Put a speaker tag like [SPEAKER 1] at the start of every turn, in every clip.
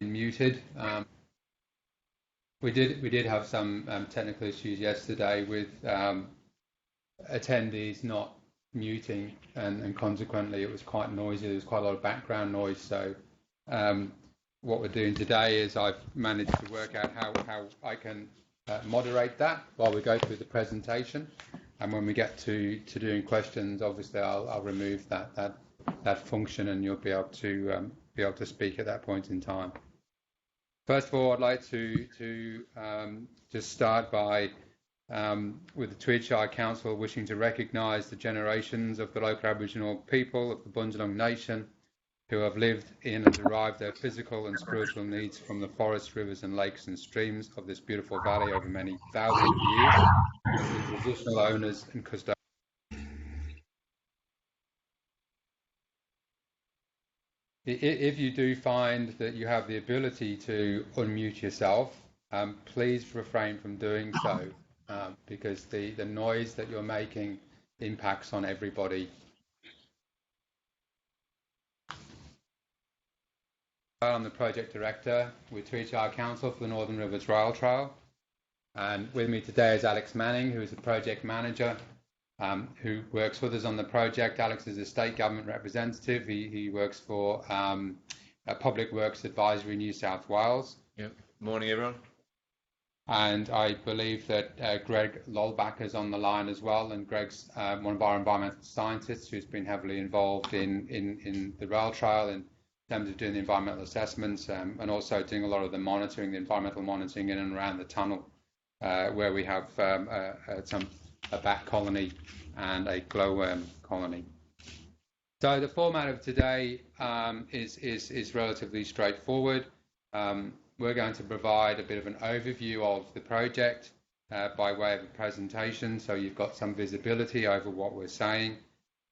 [SPEAKER 1] muted. We did have some technical issues yesterday with attendees not muting, and consequently it was quite noisy. There was quite a lot of background noise. So what we're doing today is I've managed to work out how I can moderate that while we go through the presentation, and when we get to doing questions, obviously I'll remove that function, and you'll be able to speak at that point in time. First of all, I'd like to just start by with the Tweed Shire Council wishing to recognise the generations of the local Aboriginal people of the Bundjalung Nation who have lived in and derived their physical and spiritual needs from the forests, rivers and lakes and streams of this beautiful valley over many thousands of years, as the traditional owners and custodians. If you do find that you have the ability to unmute yourself, please refrain from doing so, because the noise that you're making impacts on everybody. I'm the Project Director with Tweed Shire Council for the Northern Rivers Rail Trail, and with me today is Alex Manning, who is the Project Manager, who works with us on the project. Alex is a state government representative. He works for Public Works Advisory New South Wales.
[SPEAKER 2] Yep. Morning, everyone.
[SPEAKER 1] And I believe that Greg Lolbach is on the line as well, and Greg's one of our environmental scientists who's been heavily involved in the rail trail in terms of doing the environmental assessments, and also doing a lot of the monitoring, the environmental monitoring in and around the tunnel, where we have a bat colony and a glowworm colony. So the format of today is relatively straightforward. We're going to provide a bit of an overview of the project by way of a presentation, so you've got some visibility over what we're saying.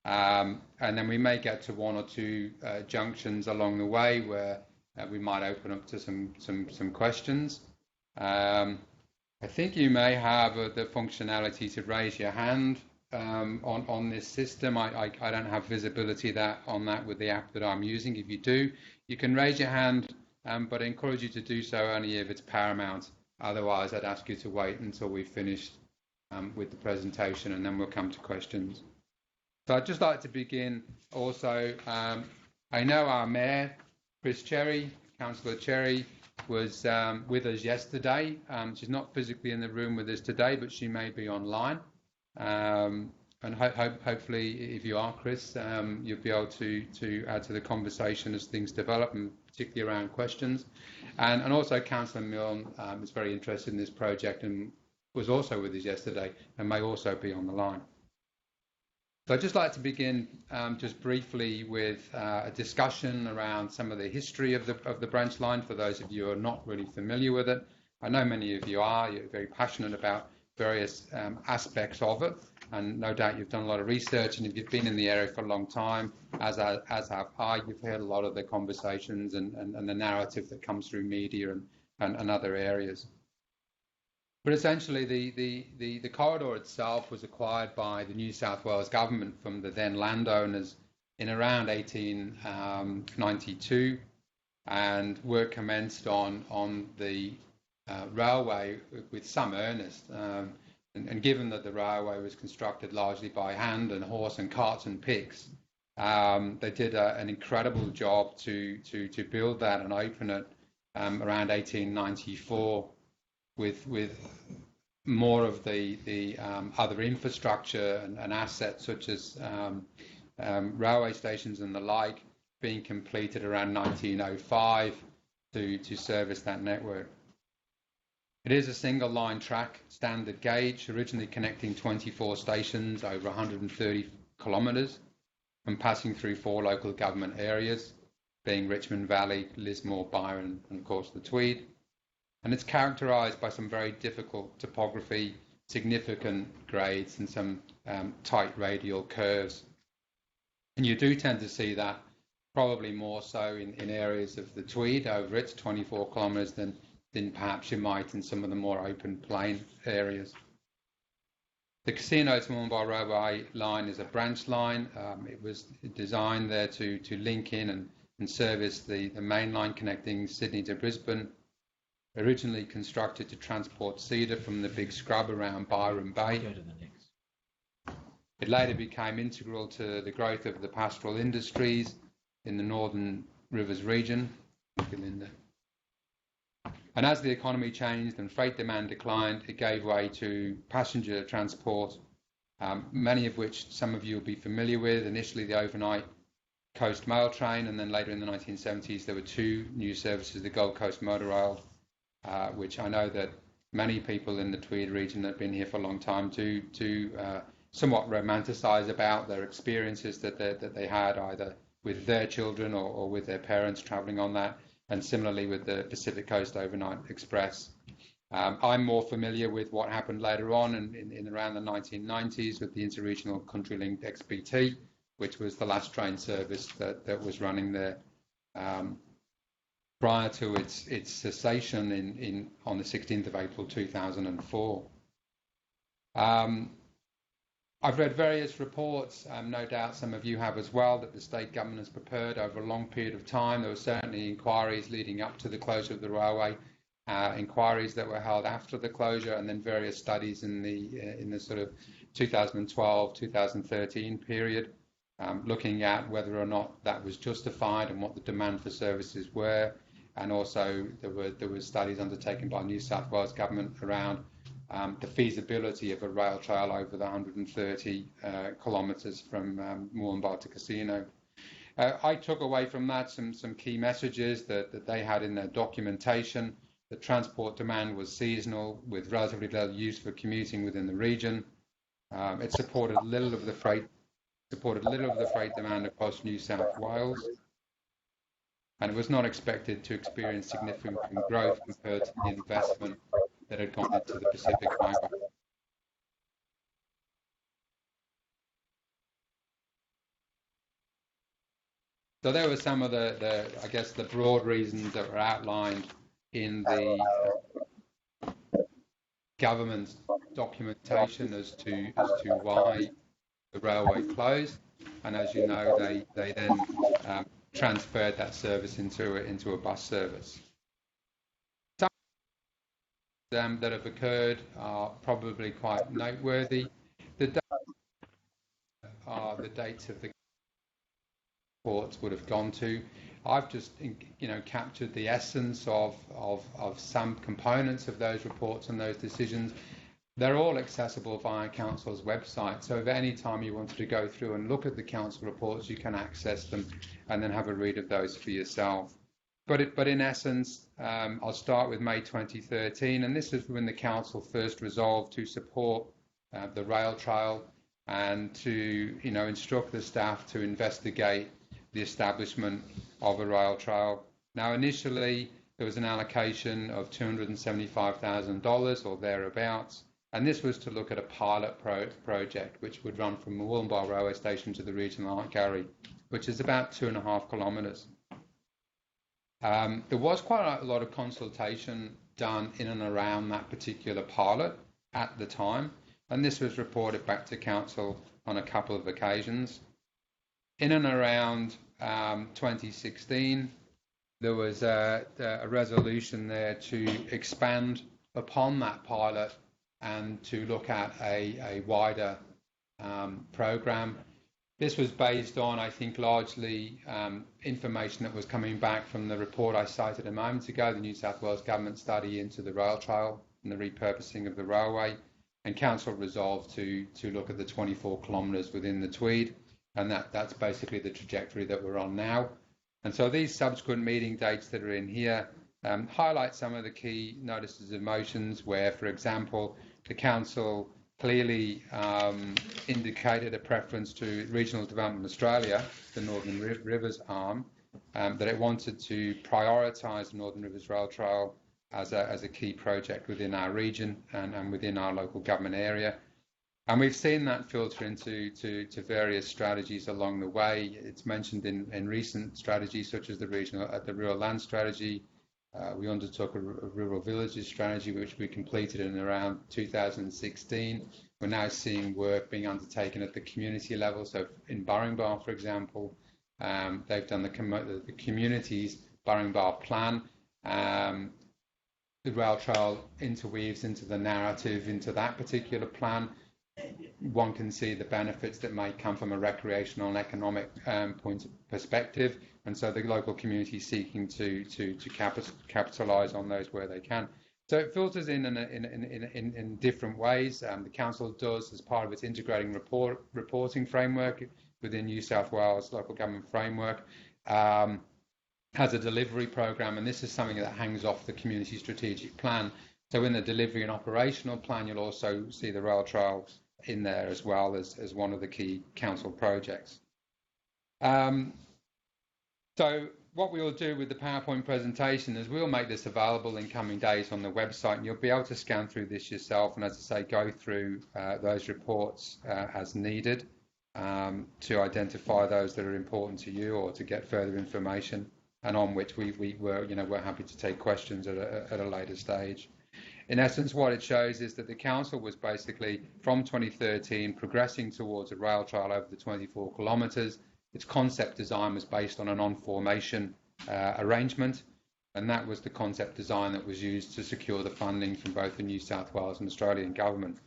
[SPEAKER 1] And then we may get to one or two junctions along the way where we might open up to some questions. I think you may have the functionality to raise your hand on this system. I don't have visibility on that with the app that I'm using. If you do, you can raise your hand, but I encourage you to do so only if it's paramount. Otherwise, I'd ask you to wait until we've finished with the presentation, and then we'll come to questions. So I'd just like to begin also. I know our Mayor, Chris Cherry, Councillor Cherry, was with us yesterday. She's not physically in the room with us today, but she may be online. And hopefully, if you are, Chris, you'll be able to add to the conversation as things develop, and particularly around questions. And also Councillor Milne is very interested in this project and was also with us yesterday and may also be on the line. So I'd just like to begin just briefly with a discussion around some of the history of the branch line for those of you who are not really familiar with it. I know many of you are. You're very passionate about various aspects of it, and no doubt you've done a lot of research, and if you've been in the area for a long time, as have I, you've heard a lot of the conversations and the narrative that comes through media and other areas. But essentially, the corridor itself was acquired by the New South Wales government from the then landowners in around 1892, and work commenced on the railway with some earnest. And given that the railway was constructed largely by hand and horse and carts and pigs, they did an incredible job to build that and open it around 1894. With more of the other infrastructure and assets such as railway stations and the like being completed around 1905 to service that network. It is a single line track, standard gauge, originally connecting 24 stations over 130 kilometres and passing through 4 local government areas, being Richmond Valley, Lismore, Byron and of course the Tweed. And it's characterised by some very difficult topography, significant grades and some tight radial curves. And you do tend to see that probably more so in areas of the Tweed over its 24 kilometres than perhaps you might in some of the more open plain areas. The Casino to Murwillumbah railway line is a branch line. It was designed there to link in and service the main line connecting Sydney to Brisbane, originally constructed to transport cedar from the big scrub around Byron Bay.
[SPEAKER 2] Go to the next.
[SPEAKER 1] It later became integral to the growth of the pastoral industries in the Northern Rivers region. And as the economy changed and freight demand declined, it gave way to passenger transport, many of which some of you will be familiar with. Initially, the overnight Coast Mail train, and then later in the 1970s, there were two new services, the Gold Coast Motor Rail, which I know that many people in the Tweed region that have been here for a long time do somewhat romanticise about their experiences that they had either with their children or with their parents travelling on that, and similarly with the Pacific Coast Overnight Express. I'm more familiar with what happened later on in around the 1990s with the Interregional Country-Linked XBT, which was the last train service that was running there prior to its cessation on the 16th of April 2004. I've read various reports, no doubt some of you have as well, that the state government has prepared over a long period of time. There were certainly inquiries leading up to the closure of the railway, inquiries that were held after the closure, and then various studies in the sort of 2012, 2013 period, looking at whether or not that was justified and what the demand for services were. And also there were studies undertaken by New South Wales government around the feasibility of a rail trail over the 130 kilometres from Murwillumbah to Casino. I took away from that some key messages that they had in their documentation. The transport demand was seasonal, with relatively little use for commuting within the region. It supported little of the freight demand across New South Wales, and it was not expected to experience significant growth compared to the investment that had gone into the Pacific Highway. So there were some of the I guess, the broad reasons that were outlined in the government's documentation as to why the railway closed. And as you know, they then transferred that service into a bus service. That have occurred are probably quite noteworthy. The dates of the reports would have gone to. I've just captured the essence of some components of those reports and those decisions. They're all accessible via Council's website, so if at any time you wanted to go through and look at the Council reports, you can access them and then have a read of those for yourself. But in essence, I'll start with May 2013, and this is when the Council first resolved to support the rail trail and to instruct the staff to investigate the establishment of a rail trail. Now, initially, there was an allocation of $275,000 or thereabouts, and this was to look at a pilot project which would run from Murwillumbah railway station to the regional art gallery, which is about 2.5 kilometres. There was quite a lot of consultation done in and around that particular pilot at the time, and this was reported back to Council on a couple of occasions. In and around 2016, there was a resolution there to expand upon that pilot and to look at a wider programme. This was based on, I think, largely information that was coming back from the report I cited a moment ago, the New South Wales Government study into the rail trail and the repurposing of the railway. And Council resolved to look at the 24 kilometres within the Tweed, and that's basically the trajectory that we're on now. And so these subsequent meeting dates that are in here highlight some of the key notices of motions where, for example, the Council clearly indicated a preference to Regional Development Australia, the Northern Rivers arm, that it wanted to prioritise the Northern Rivers Rail Trail as a key project within our region and within our local government area. And we've seen that filter into various strategies along the way. It's mentioned in recent strategies such as the Rural Land Strategy. We undertook a rural villages strategy, which we completed in around 2016. We're now seeing work being undertaken at the community level. So in Burringbar, for example, They've done the community's Burringbar plan. The rail trail interweaves into the narrative into that particular plan. One can see the benefits that may come from a recreational and economic point of perspective, and so the local community is seeking to capitalise on those where they can. So it filters in different ways. The council does, as part of its integrating reporting framework within New South Wales local government framework, has a delivery program, and this is something that hangs off the community strategic plan. So in the delivery and operational plan, you'll also see the rail trail in there as well as one of the key council projects. So what we will do with the PowerPoint presentation is we'll make this available in coming days on the website, and you'll be able to scan through this yourself and, as I say, go through those reports as needed to identify those that are important to you or to get further information, and on which we're happy to take questions at a later stage. In essence, what it shows is that the council was basically, from 2013, progressing towards a rail trail over the 24 kilometres. Its concept design was based on an on-formation arrangement, and that was the concept design that was used to secure the funding from both the New South Wales and Australian government.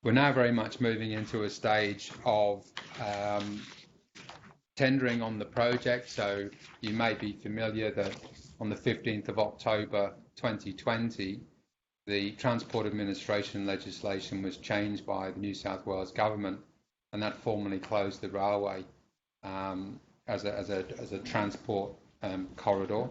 [SPEAKER 1] We're now very much moving into a stage of tendering on the project. So you may be familiar that on the 15th of October 2020, the Transport Administration legislation was changed by the New South Wales government, and that formally closed the railway as a transport corridor.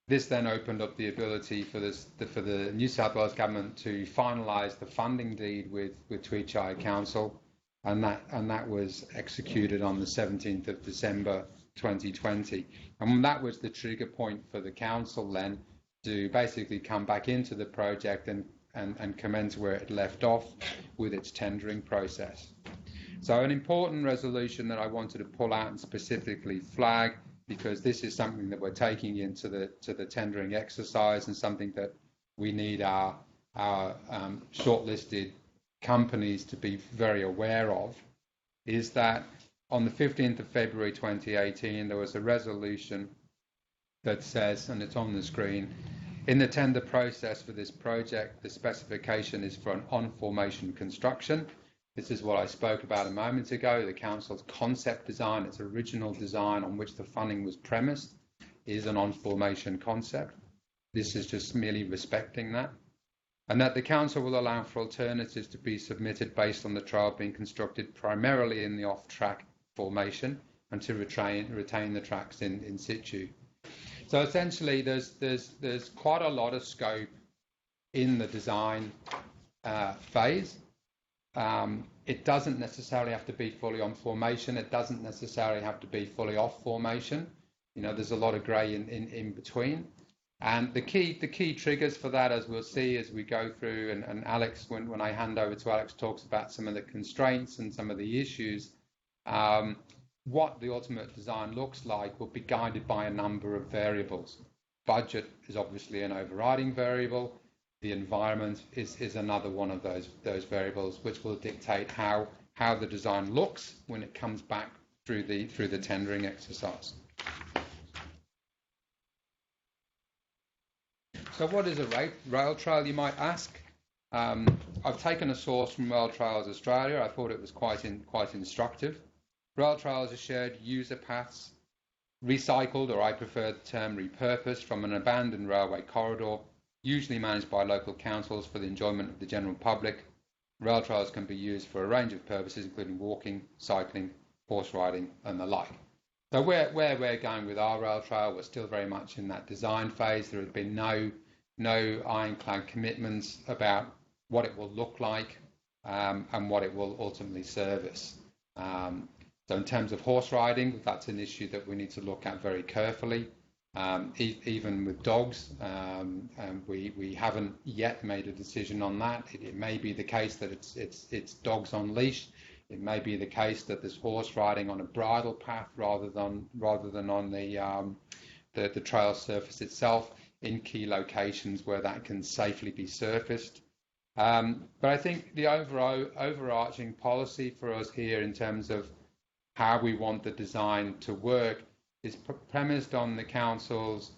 [SPEAKER 1] This then opened up the ability for the New South Wales government to finalise the funding deed with Tweed Shire Council, and that was executed on the 17th of December 2020. And that was the trigger point for the council then to basically come back into the project and commence where it left off with its tendering process. So an important resolution that I wanted to pull out and specifically flag, because this is something that we're taking into the tendering exercise and something that we need our shortlisted companies to be very aware of, is that on the 15th of February 2018, there was a resolution that says, and it's on the screen, in the tender process for this project, the specification is for an on-formation construction. This is what I spoke about a moment ago. The council's concept design, its original design on which the funding was premised, is an on-formation concept. This is just merely respecting that. And that the council will allow for alternatives to be submitted based on the trail being constructed primarily in the off-track formation and to retain the tracks in situ. So essentially, there's quite a lot of scope in the design phase. It doesn't necessarily have to be fully on formation. It doesn't necessarily have to be fully off formation. You know, there's a lot of grey in between. And the key triggers for that, as we'll see as we go through, and Alex, when I hand over to Alex, talks about some of the constraints and some of the issues. What the ultimate design looks like will be guided by a number of variables. Budget is obviously an overriding variable. The environment is another one of those variables, which will dictate how the design looks when it comes back through the tendering exercise. So what is a rail trail, you might ask? I've taken a source from Rail Trails Australia. I thought it was quite instructive. Rail trails are shared user paths, recycled, or I prefer the term repurposed, from an abandoned railway corridor, usually managed by local councils for the enjoyment of the general public. Rail trails can be used for a range of purposes, including walking, cycling, horse riding, and the like. So where we're going with our rail trail, we're still very much in that design phase. There have been no ironclad commitments about what it will look like and what it will ultimately service. So in terms of horse riding, that's an issue that we need to look at very carefully. Even with dogs, we haven't yet made a decision on that. It may be the case that it's dogs on leash. It may be the case that there's horse riding on a bridle path rather than on the trail surface itself in key locations where that can safely be surfaced. But I think the overarching policy for us here in terms of how we want the design to work is premised on the council's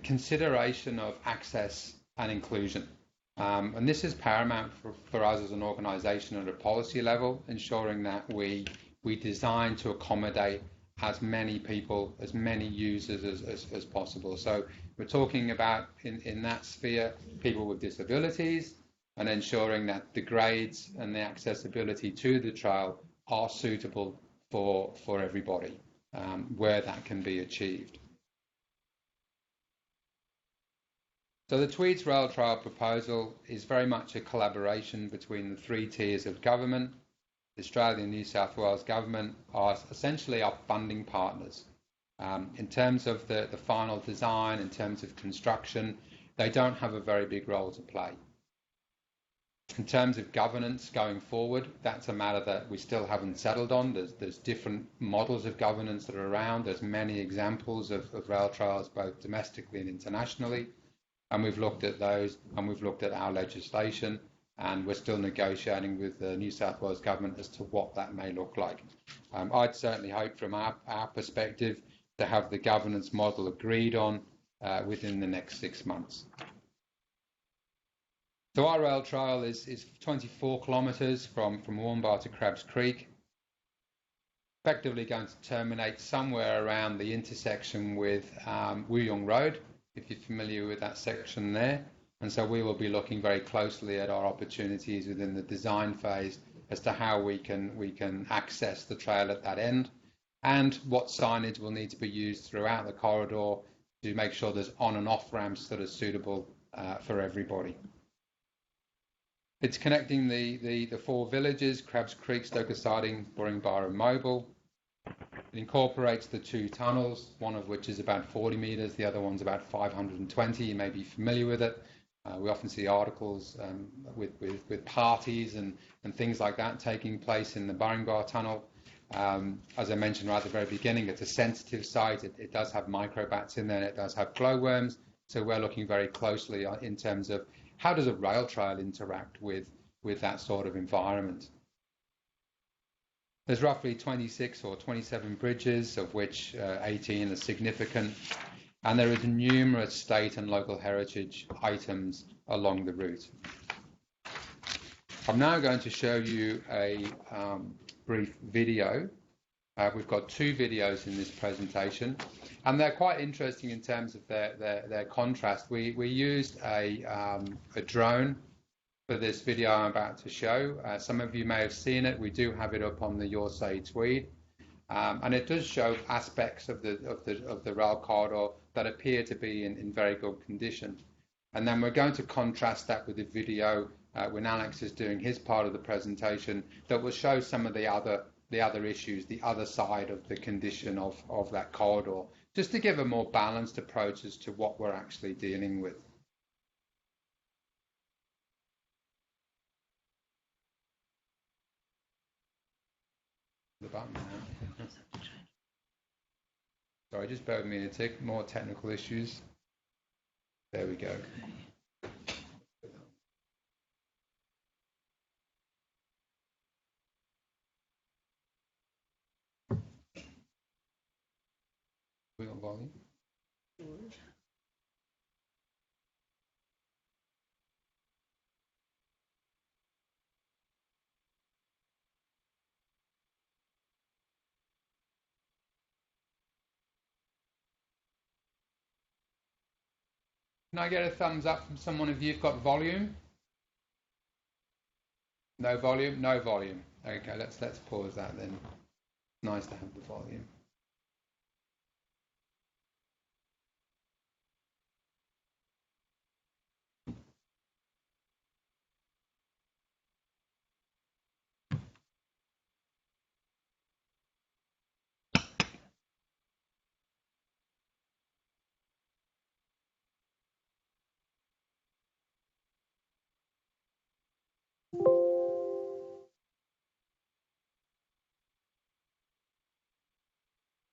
[SPEAKER 1] consideration of access and inclusion. And this is paramount for us as an organisation at a policy level, ensuring that we design to accommodate as many people, as many users as possible. So we're talking about, in that sphere, people with disabilities, and ensuring that the grades and the accessibility to the trail are suitable for everybody, where that can be achieved. So the Tweed's rail trail proposal is very much a collaboration between the three tiers of government. The Australian and New South Wales government are essentially our funding partners. In terms of the final design, in terms of construction, they don't have a very big role to play. In terms of governance going forward, that's a matter that we still haven't settled on. There's different models of governance that are around. There's many examples of rail trails, both domestically and internationally. And we've looked at those, and we've looked at our legislation, and we're still negotiating with the New South Wales government as to what that may look like. I'd certainly hope from our perspective to have the governance model agreed on within the next 6 months. So our rail trail is 24 kilometres from Murwillumbah to Crabs Creek, effectively going to terminate somewhere around the intersection with Wuyong Road, if you're familiar with that section there. And so we will be looking very closely at our opportunities within the design phase as to how we can access the trail at that end, and what signage will need to be used throughout the corridor to make sure there's on and off ramps that are suitable for everybody. It's connecting the four villages, Crabs Creek, Stoker Siding, Burringbar and Mobile. It incorporates the two tunnels, one of which is about 40 metres, the other one's about 520. You may be familiar with it. We often see articles with parties and things like that taking place in the Burringbar tunnel. As I mentioned right at the very beginning, it's a sensitive site. It does have microbats in there, and it does have glowworms. So we're looking very closely in terms of how does a rail trail interact with that sort of environment. There's roughly 26 or 27 bridges, of which 18 are significant, and there is numerous state and local heritage items along the route. I'm now going to show you a brief video. We've got two videos in this presentation, and they're quite interesting in terms of their contrast. We used a drone for this video I'm about to show. Some of you may have seen it. We do have it up on the Your Say Tweed, and it does show aspects of the rail corridor that appear to be in very good condition. And then we're going to contrast that with the video when Alex is doing his part of the presentation that will show some of the other issues, the other side of the condition of that corridor, just to give a more balanced approach as to what we're actually dealing with. The button now. Sorry, just bear with me a tick. More technical issues. There we go. We on volume? Can I get a thumbs up from someone if you've got volume? No volume? No volume. Okay, let's pause that then. Nice to have the volume.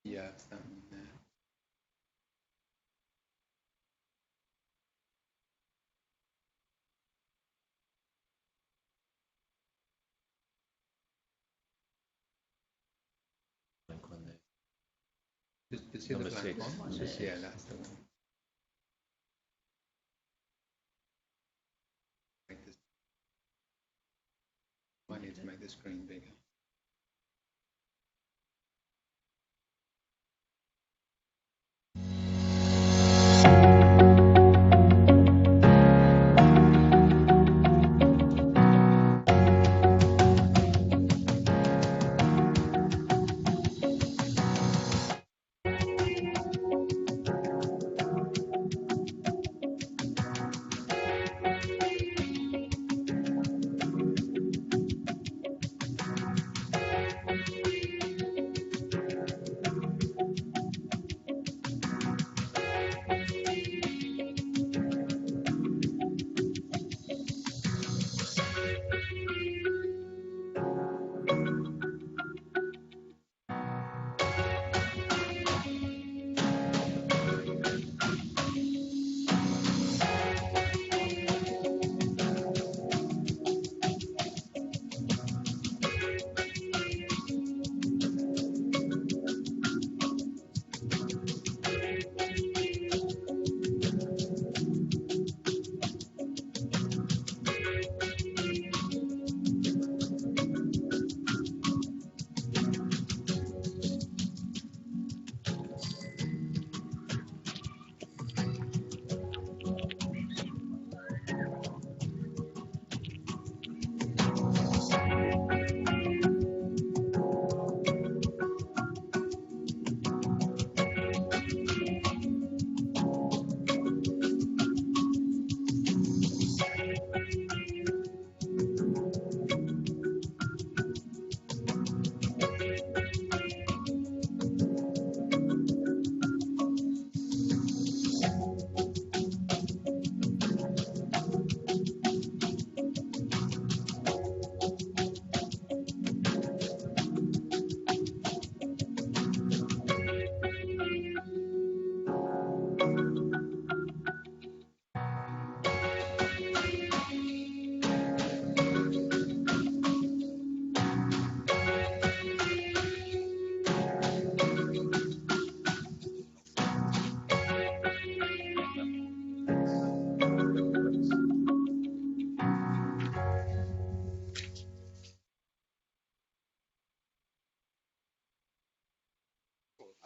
[SPEAKER 1] Yeah, it's that one there. See the
[SPEAKER 2] Number
[SPEAKER 1] blank
[SPEAKER 2] 6.
[SPEAKER 1] one? Yeah, that's the one. I need to make the screen bigger.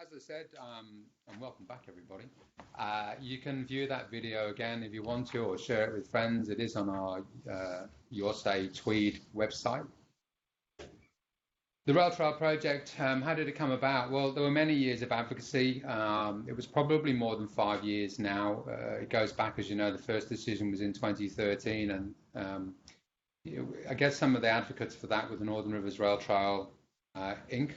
[SPEAKER 1] As I said, and welcome back, everybody. You can view that video again if you want to, or share it with friends. It is on our Your Say Tweed website. The Rail Trail project, how did it come about? Well, there were many years of advocacy. It was probably more than 5 years now. It goes back, as you know, the first decision was in 2013, and I guess some of the advocates for that were the Northern Rivers Rail Trail Inc.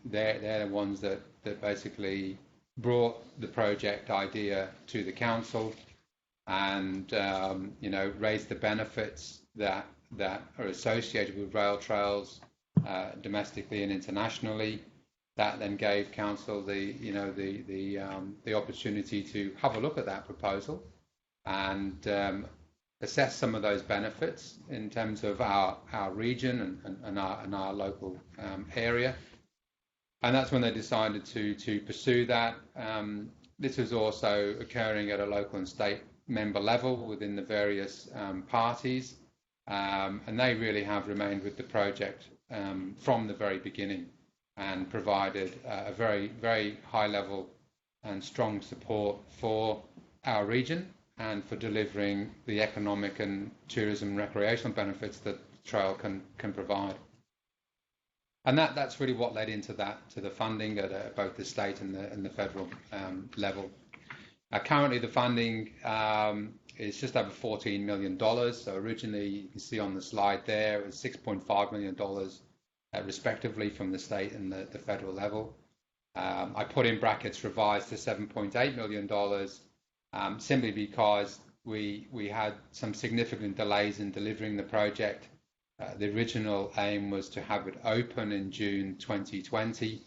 [SPEAKER 1] They're the ones that basically brought the project idea to the council, and raised the benefits that are associated with rail trails domestically and internationally. That then gave council the opportunity to have a look at that proposal and assess some of those benefits in terms of our region and our local area. And that's when they decided to pursue that. This was also occurring at a local and state member level within the various parties. And they really have remained with the project from the very beginning and provided a very, very high level and strong support for our region and for delivering the economic and tourism and recreational benefits that the trail can provide. And that's really what led into the funding at both the state and the federal level. Currently, the funding is just over $14 million. So originally, you can see on the slide there, it was $6.5 million respectively from the state and the federal level. I put in brackets revised to $7.8 million simply because we had some significant delays in delivering the project. The original aim was to have it open in June 2020.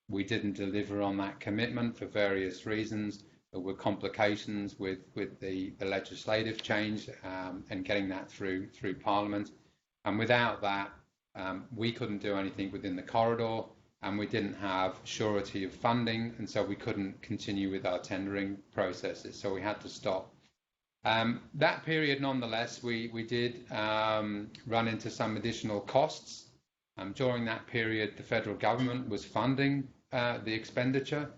[SPEAKER 1] We didn't deliver on that commitment for various reasons. There were complications with the legislative change and getting that through Parliament. And without that, we couldn't do anything within the corridor, and we didn't have surety of funding, and so we couldn't continue with our tendering processes, so we had to stop. That period, nonetheless, we did run into some additional costs. During that period, the federal government was funding the expenditure.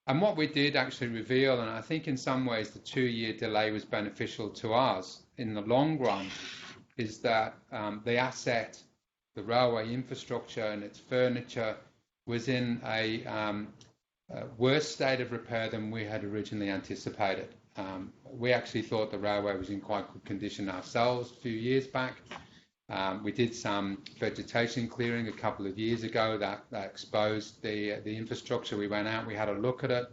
[SPEAKER 1] And what we did actually reveal, and I think in some ways the 2-year delay was beneficial to us in the long run, is that the asset, the railway infrastructure and its furniture, was in a worse state of repair than we had originally anticipated. We actually thought the railway was in quite good condition ourselves a few years back. We did some vegetation clearing a couple of years ago that exposed the infrastructure. We went out, we had a look at it,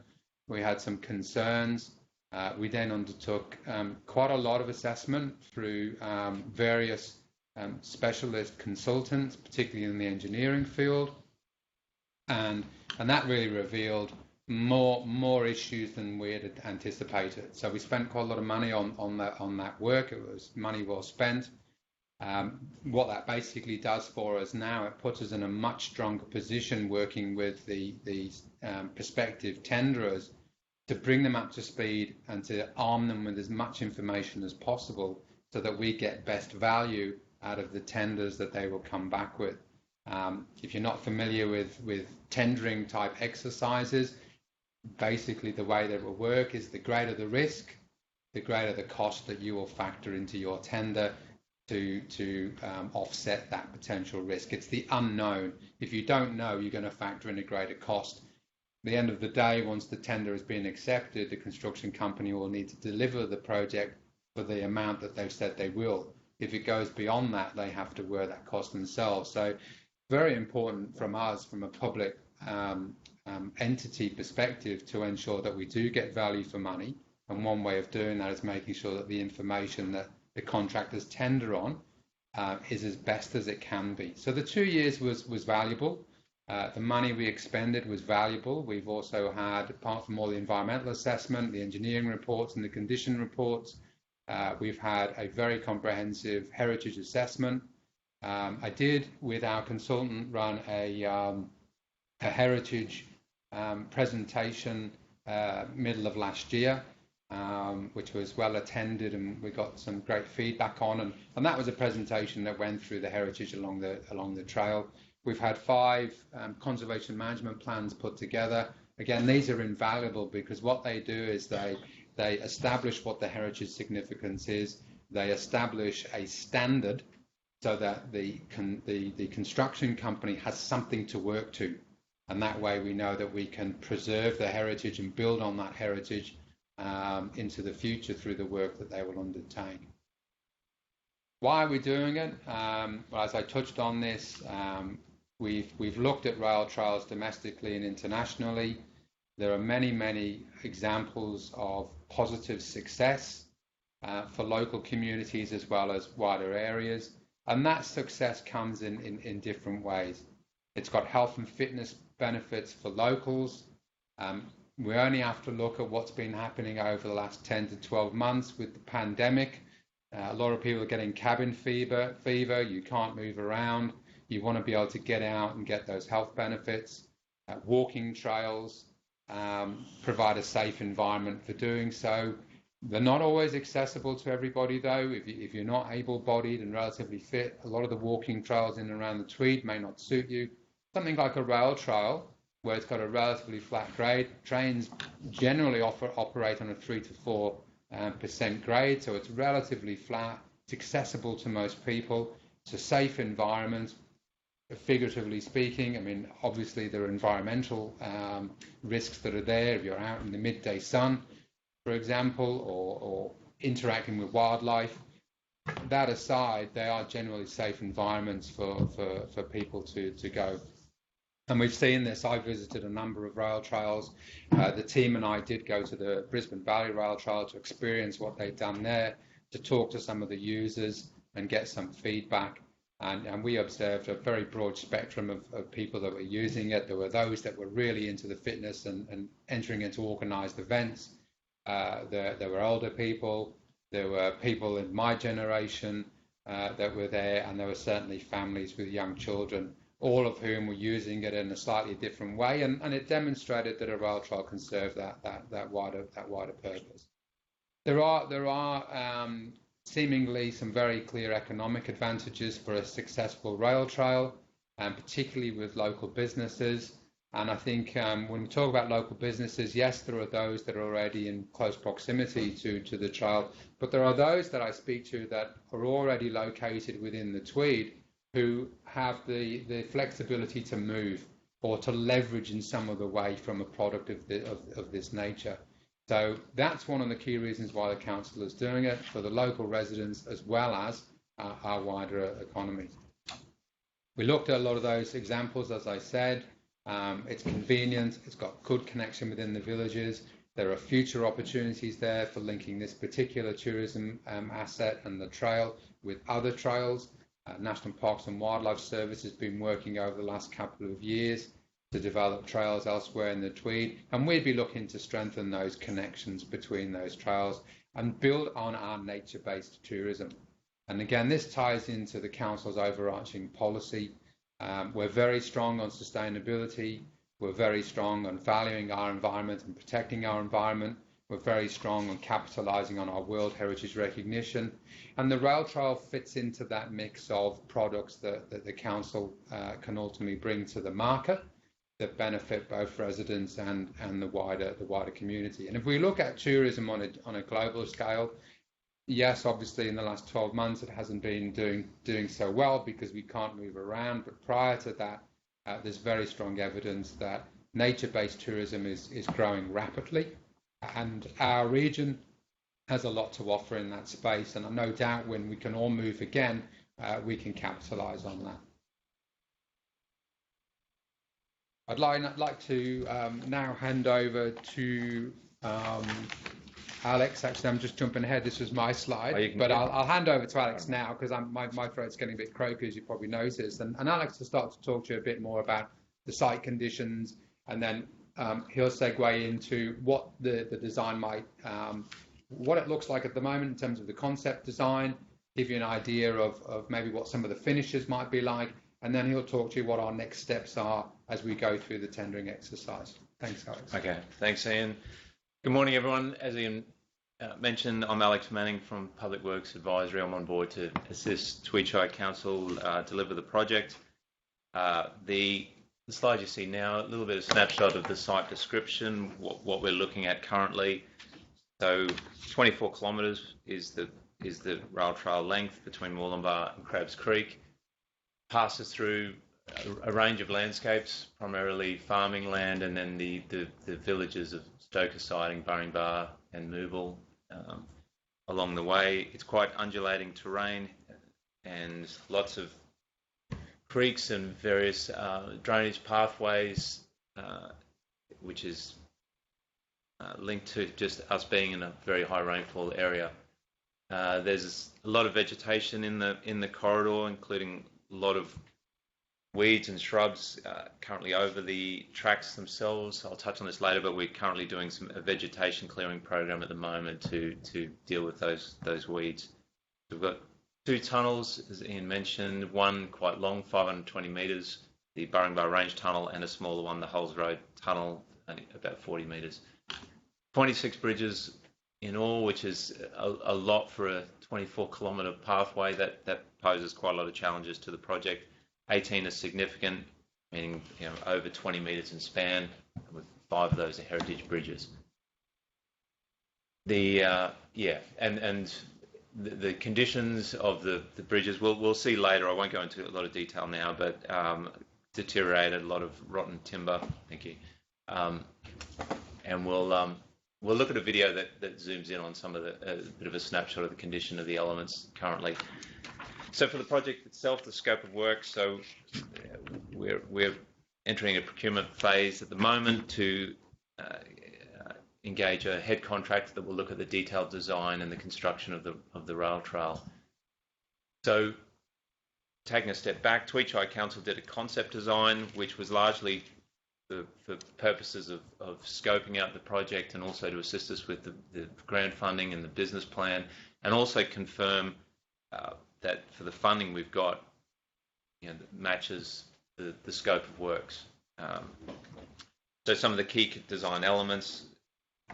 [SPEAKER 1] we had some concerns. We then undertook quite a lot of assessment through various specialist consultants, particularly in the engineering field, and that really revealed more issues than we had anticipated. So we spent quite a lot of money on that work. It was money well spent. What that basically does for us now, it puts us in a much stronger position working with the prospective tenderers to bring them up to speed and to arm them with as much information as possible so that we get best value out of the tenders that they will come back with. If you're not familiar with tendering type exercises, basically the way that it will work is the greater the risk, the greater the cost that you will factor into your tender to offset that potential risk. It's the unknown. If you don't know, you're going to factor in a greater cost. At the end of the day, once the tender has been accepted, the construction company will need to deliver the project for the amount that they've said they will. If it goes beyond that, they have to wear that cost themselves. So very important from us, from a public entity perspective, to ensure that we do get value for money. And one way of doing that is making sure that the information that the contractors tender on is as best as it can be. So the 2 years was valuable. The money we expended was valuable. We've also had, apart from all the environmental assessment, the engineering reports and the condition reports, we've had a very comprehensive heritage assessment. I did, with our consultant, run a heritage presentation middle of last year, which was well attended, and we got some great feedback on, and that was a presentation that went through the heritage along the trail. We've had 5 conservation management plans put together. Again, these are invaluable because what they do is they establish what the heritage significance is. They establish a standard so that the construction company has something to work to, and that way we know that we can preserve the heritage and build on that heritage into the future through the work that they will undertake. Why are we doing it? Well, as I touched on this, we've looked at rail trails domestically and internationally. There are many examples of positive success for local communities as well as wider areas, and that success comes in different ways. It's got health and fitness benefits for locals. We only have to look at what's been happening over the last 10 to 12 months with the pandemic. A lot of people are getting cabin fever. You can't move around. You want to be able to get out and get those health benefits. Walking trails provide a safe environment for doing so. They're not always accessible to everybody, though. If you're not able-bodied and relatively fit, a lot of the walking trails in and around the Tweed may not suit you. Something like a rail trail, where it's got a relatively flat grade. Trains generally operate on a 3 to 4% grade, so it's relatively flat. It's accessible to most people. It's a safe environment, figuratively speaking. I mean, obviously there are environmental risks that are there if you're out in the midday sun, for example, or interacting with wildlife. That aside, they are generally safe environments for people to go. And we've seen this. I visited a number of rail trails. The team and I did go to the Brisbane Valley Rail Trail to experience what they've done there, to talk to some of the users and get some feedback. And we observed a very broad spectrum of people that were using it. There were those that were really into the fitness and entering into organised events. There were older people. There were people in my generation that were there, and there were certainly families with young children all of whom were using it in a slightly different way, and it demonstrated that a rail trail can serve that wider purpose. There are seemingly some very clear economic advantages for a successful rail trail, and particularly with local businesses. And I think when we talk about local businesses, yes, there are those that are already in close proximity to the trail, but there are those that I speak to that are already located within the Tweed who have the flexibility to move or to leverage in some other way from a product of this nature. So that's one of the key reasons why the council is doing it, for the local residents as well as our wider economy. We looked at a lot of those examples, as I said. It's convenient, it's got good connection within the villages. There are future opportunities there for linking this particular tourism asset and the trail with other trails. National Parks and Wildlife Service has been working over the last couple of years to develop trails elsewhere in the Tweed, and we'd be looking to strengthen those connections between those trails and build on our nature-based tourism. And again, this ties into the council's overarching policy. We're very strong on sustainability. We're very strong on valuing our environment and protecting our environment. We're very strong on capitalising on our World Heritage recognition. And the rail trail fits into that mix of products that the council can ultimately bring to the market that benefit both residents and the wider community. And if we look at tourism on a global scale, yes, obviously in the last 12 months it hasn't been doing so well because we can't move around. But prior to that, there's very strong evidence that nature-based tourism is growing rapidly, and our region has a lot to offer in that space. And no doubt when we can all move again, we can capitalise on that. I'd like to now hand over to Alex. Actually, I'm just jumping ahead. This was my slide, but I'll hand over to Alex now because my throat's getting a bit croaky, as you probably noticed. And Alex will start to talk to you a bit more about the site conditions, and then he'll segue into what the design might, what it looks like at the moment in terms of the concept design, give you an idea of maybe what some of the finishes might be like, and then he'll talk to you what our next steps are as we go through the tendering exercise. Thanks, Alex.
[SPEAKER 2] Okay, thanks, Ian. Good morning, everyone. As Ian mentioned, I'm Alex Manning from Public Works Advisory. I'm on board to assist Tweed Shire Council deliver the project. The slide you see now, a little bit of snapshot of the site description, what we're looking at currently. So 24 kilometres is the rail trail length between Murwillumbah and Crabs Creek. Passes through a range of landscapes, primarily farming land, and then the villages of Stoker Siding, Burringbar and Murwillumbah along the way. It's quite undulating terrain and lots of creeks and various drainage pathways, which is linked to just us being in a very high rainfall area. There's a lot of vegetation in the corridor, including a lot of weeds and shrubs currently over the tracks themselves. I'll touch on this later, but we're currently doing a vegetation clearing program at the moment to deal with those weeds. We've got two tunnels, as Ian mentioned, one quite long, 520 metres, the Burringbar Range tunnel, and a smaller one, the Hulls Road tunnel, only about 40 metres. 26 bridges in all, which is a lot for a 24-kilometre pathway. That poses quite a lot of challenges to the project. 18 are significant, meaning over 20 metres in span, with 5 of those are heritage bridges. The conditions of the bridges we'll see later. I won't go into a lot of detail now, but deteriorated, a lot of rotten timber. Thank you. And we'll look at a video that zooms in on some of a bit of a snapshot of the condition of the elements currently. So for the project itself, the scope of work, so we're entering a procurement phase at the moment to engage a head contractor that will look at the detailed design and the construction of the rail trail. So taking a step back, Tweed Shire Council did a concept design, which was largely for purposes of scoping out the project and also to assist us with the grant funding and the business plan, and also confirm that for the funding we've got, that matches the scope of works. So some of the key design elements,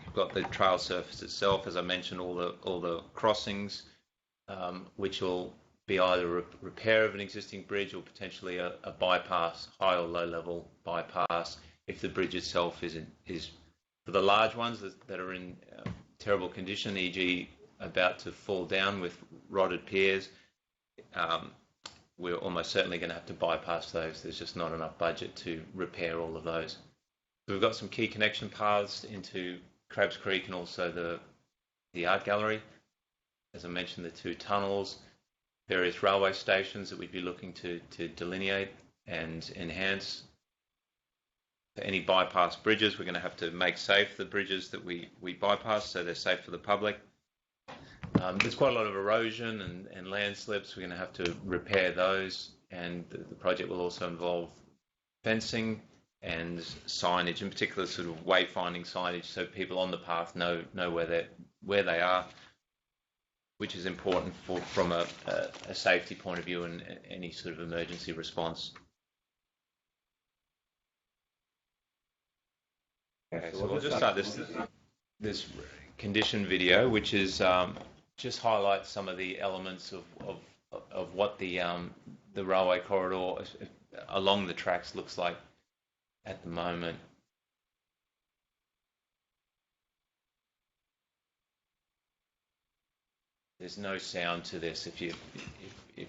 [SPEAKER 2] you've got the trail surface itself, as I mentioned, all the crossings, which will be either a repair of an existing bridge or potentially a bypass, high or low level bypass, if the bridge itself is for the large ones that are in terrible condition, e.g. about to fall down with rotted piers. We're almost certainly going to have to bypass those. There's just not enough budget to repair all of those. So we've got some key connection paths into Crabs Creek and also the art gallery. As I mentioned, the 2 tunnels, various railway stations that we'd be looking to delineate and enhance. For any bypass bridges, we're going to have to make safe the bridges that we bypass so they're safe for the public. There's quite a lot of erosion and landslips. We're going to have to repair those, and the project will also involve fencing and signage, in particular sort of wayfinding signage, so people on the path know where they are, which is important from a safety point of view and any sort of emergency response. Okay, so we'll just start this condition video, which is just highlights some of the elements of what the railway corridor along the tracks looks like at the moment. There's no sound to this if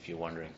[SPEAKER 2] you're wondering.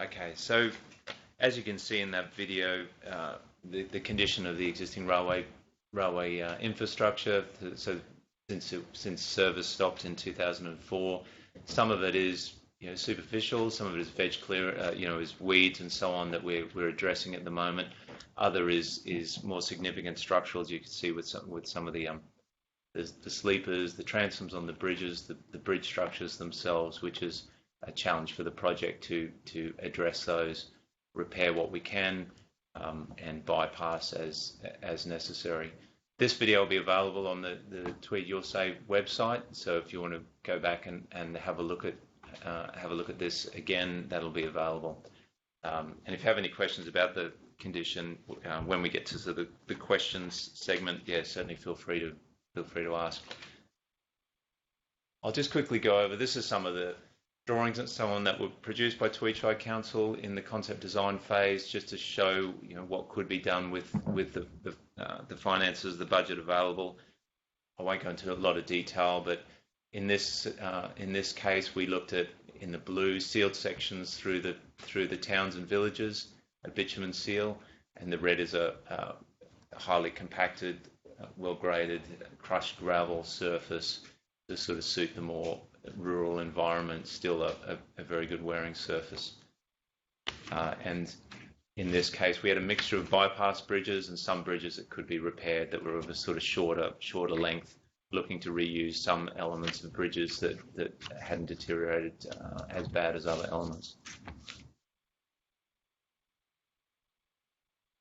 [SPEAKER 2] Okay, so as you can see in that video, the condition of the existing railway infrastructure. So since service stopped in 2004, some of it is superficial, some of it is veg clear, is weeds and so on that we're addressing at the moment. Other is more significant structural, as you can see with some of the sleepers, the transoms on the bridges, the bridge structures themselves, which is a challenge for the project to address those, repair what we can, and bypass as necessary. This video will be available on the Tweed Your Say website. So if you want to go back and have a look at this again, that'll be available. And if you have any questions about the condition, when we get to the questions segment, certainly feel free to ask. I'll just quickly go over. This is some of the drawings and so on that were produced by Tweed Shire Council in the concept design phase, just to show what could be done with the finances, the budget available. I won't go into a lot of detail, but in this case, we looked at, in the blue, sealed sections through the towns and villages, a bitumen seal, and the red is a highly compacted, well-graded, crushed gravel surface to sort of suit the more rural environment, still a very good wearing surface. And in this case, we had a mixture of bypass bridges and some bridges that could be repaired that were of a sort of shorter length, looking to reuse some elements of bridges that hadn't deteriorated as bad as other elements.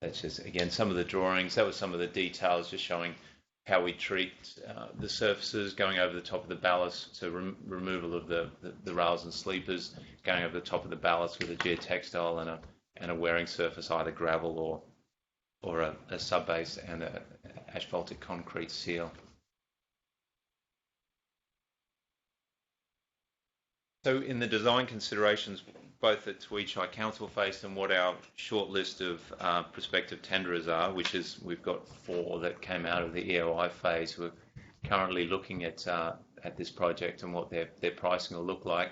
[SPEAKER 2] That's just, again, some of the drawings. That was some of the details, just showing how we treat the surfaces, going over the top of the ballast, so removal of the rails and sleepers, going over the top of the ballast with a geotextile and a wearing surface, either gravel or a sub-base and a asphaltic concrete seal. So in the design considerations, both that Tweed Shire Council faced and what our short list of prospective tenderers are, which is we've got 4 that came out of the EOI phase who are currently looking at this project and what their pricing will look like.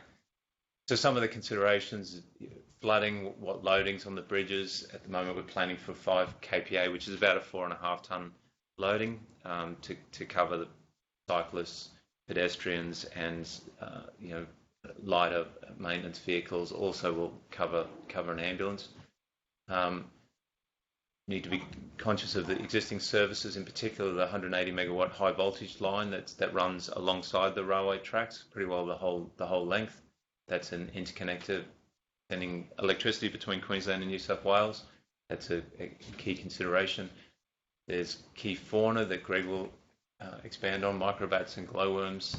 [SPEAKER 2] So some of the considerations, flooding, what loadings on the bridges. At the moment we're planning for 5 kPa, which is about a 4.5 tonne loading to cover the cyclists, pedestrians and lighter maintenance vehicles. Also will cover an ambulance. Need to be conscious of the existing services, in particular the 180 megawatt high voltage line that runs alongside the railway tracks pretty well the whole length. That's an interconnector sending electricity between Queensland and New South Wales. That's a key consideration. There's key fauna that Greg will expand on, microbats and glowworms.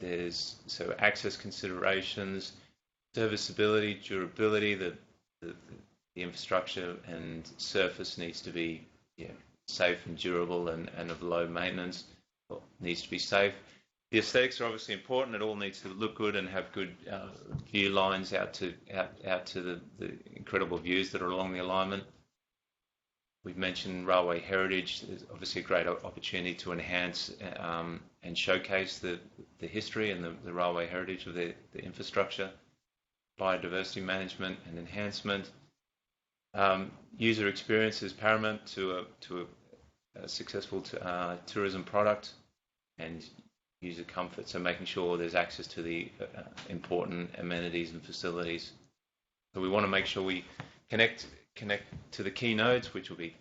[SPEAKER 2] There's access considerations, serviceability, durability. The infrastructure and surface needs to be safe and durable and of low maintenance. Needs to be safe. The aesthetics are obviously important. It all needs to look good and have good view lines out to the incredible views that are along the alignment. We've mentioned railway heritage. There's obviously a great opportunity to enhance and showcase the history and the railway heritage of the infrastructure. Biodiversity management and enhancement. User experience is paramount to a successful tourism product, and user comfort. So making sure there's access to the important amenities and facilities. So we want to make sure we connect to the key nodes, which will be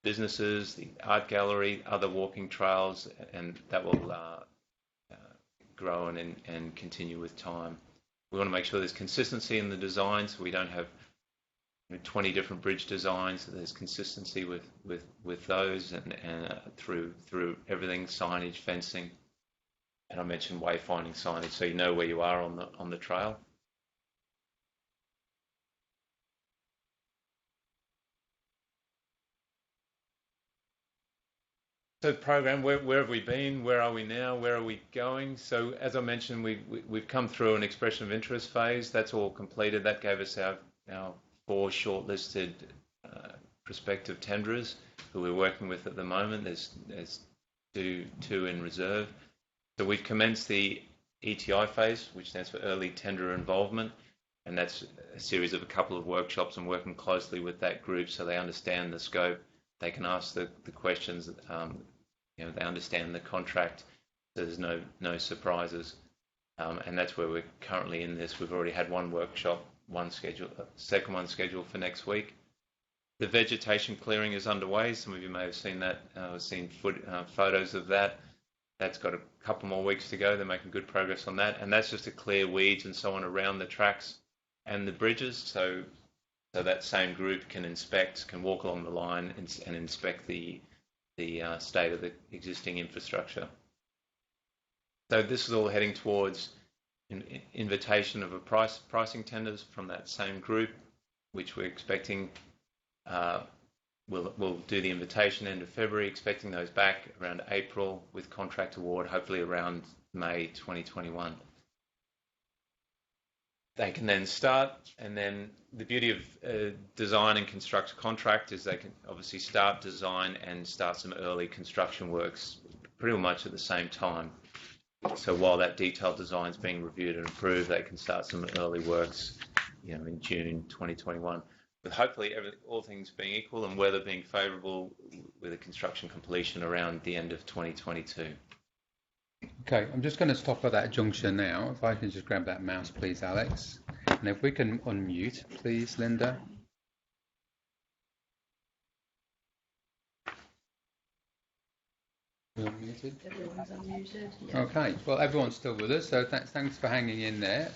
[SPEAKER 2] businesses, the art gallery, other walking trails, and that will grow and continue with time. We want to make sure there's consistency in the design, so we don't have 20 different bridge designs. So there's consistency with those and through everything, signage, fencing, and I mentioned wayfinding signage, so you know where you are on the trail. So the program, where have we been? Where are we now? Where are we going? So as I mentioned, we've come through an expression of interest phase. That's all completed. That gave us our 4 shortlisted prospective tenderers who we're working with at the moment. There's two in reserve. So we've commenced the ETI phase, which stands for Early Tender Involvement, and that's a series of a couple of workshops and working closely with that group so they understand the scope. They can ask the questions. They understand the contract, so there's no surprises. And that's where we're currently in this. We've already had one workshop, second one scheduled for next week. The vegetation clearing is underway. Some of you may have seen that, seen photos of that. That's got a couple more weeks to go. They're making good progress on that. And that's just to clear weeds and so on around the tracks and the bridges. So that same group can walk along the line and inspect the state of the existing infrastructure. So this is all heading towards an invitation of a pricing tenders from that same group, which we're expecting. We'll do the invitation end of February, expecting those back around April with contract award, hopefully around May 2021. They can then start, and then the beauty of design and construct contract is they can obviously start design and start some early construction works pretty much at the same time. So while that detailed design is being reviewed and approved, they can start some early works, in June 2021. With hopefully all things being equal and weather being favourable, with a construction completion around the end of 2022.
[SPEAKER 1] Okay, I'm just going to stop at that junction now. If I can just grab that mouse, please, Alex. And if we can unmute, please, Linda. You're unmuted?
[SPEAKER 3] Everyone's unmuted.
[SPEAKER 1] Yeah. Okay, well, everyone's still with us, so thanks for hanging in there.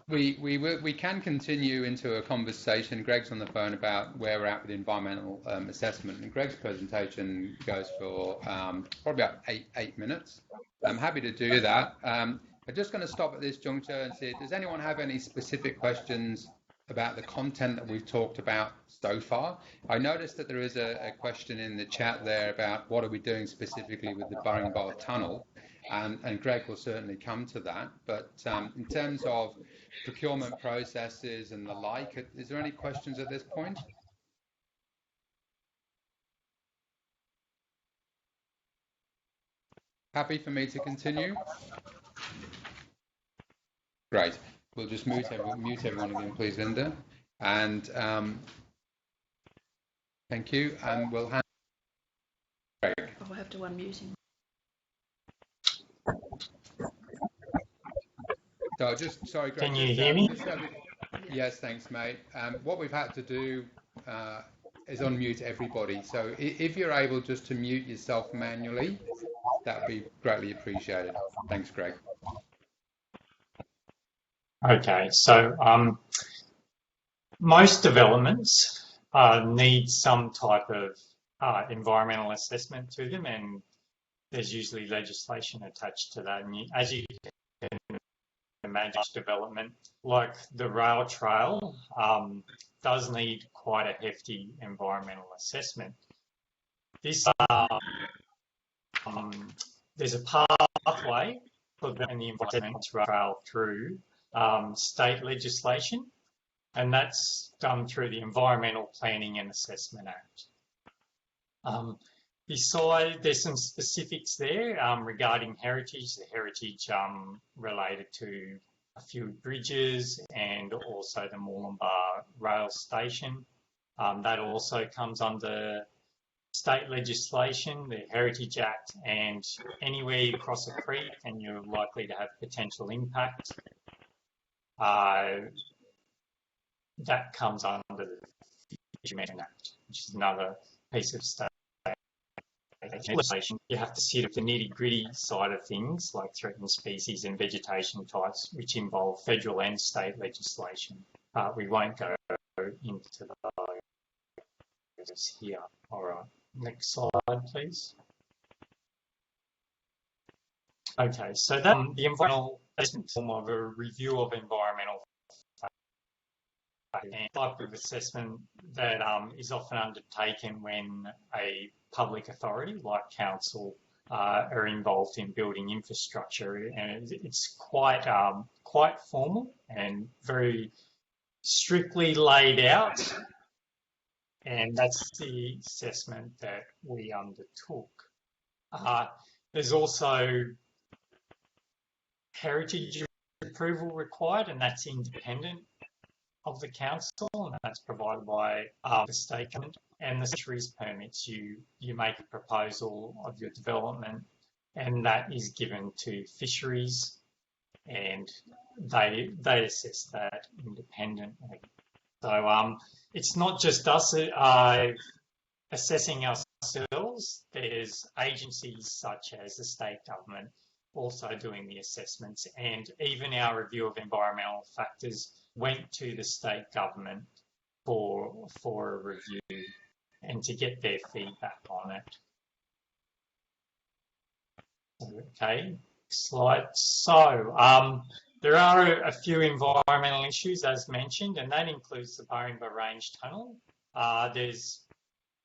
[SPEAKER 1] We can continue into a conversation. Greg's on the phone about where we're at with environmental assessment, and Greg's presentation goes for probably about eight minutes. I'm happy to do that. I'm just going to stop at this juncture and see, does anyone have any specific questions about the content that we've talked about so far? I noticed that there is a question in the chat there about what are we doing specifically with the Burringbar Tunnel, and Greg will certainly come to that. But in terms of procurement processes and the like, is there any questions at this point? Happy for me to continue? Great. We'll just mute everyone again, please, Linda. And thank you. And we'll hand Greg.
[SPEAKER 3] Oh, I have to unmute him.
[SPEAKER 1] So sorry, Greg.
[SPEAKER 4] Can you hear me?
[SPEAKER 1] Yes, thanks, mate. What we've had to do is unmute everybody. So if you're able just to mute yourself manually, that would be greatly appreciated. Thanks, Greg.
[SPEAKER 4] Okay, so most developments need some type of environmental assessment to them, and there's usually legislation attached to that. And as you can imagine, development like the rail trail does need quite a hefty environmental assessment. This there's a pathway for the environmental trail through state legislation, and that's done through the Environmental Planning and Assessment Act. Besides, there's some specifics there regarding heritage. The heritage related to a few bridges and also the Murwillumbah rail station. That also comes under state legislation, the Heritage Act, and anywhere you cross a creek and you're likely to have potential impact, that comes under the Fisheries Act, which is another piece of state legislation. You have to sit at the nitty-gritty side of things, like threatened species and vegetation types, which involve federal and state legislation. We won't go into those here. All right, next slide, please. Okay, so that the environmental assessment form of a review of environmental and type of assessment that is often undertaken when a public authority like council are involved in building infrastructure, and it's quite formal and very strictly laid out, and that's the assessment that we undertook. There's also heritage approval required, and that's independent of the council, and that's provided by the state government. And the fisheries permits, you make a proposal of your development, and that is given to fisheries, and they assess that independently. So it's not just us assessing ourselves. There's agencies such as the state government also doing the assessments, and even our review of environmental factors went to the state government for a review and to get their feedback on it. Okay, slide. So there are a few environmental issues as mentioned, and that includes the Burringbar Range tunnel. There's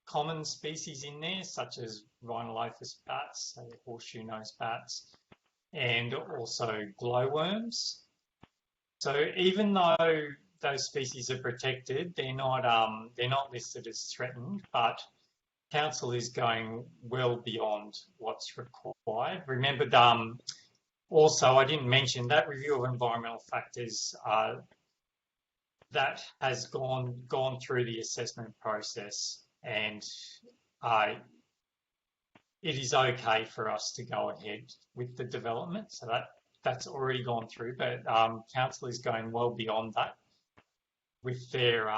[SPEAKER 4] common species in there such as rhinolophus bats, so horseshoe-nosed bats, and also glowworms. So even though those species are protected, they're not listed as threatened, but council is going well beyond what's required. Remember, also I didn't mention that review of environmental factors that has gone through the assessment process, and it is okay for us to go ahead with the development. So that's already gone through, but council is going well beyond that with their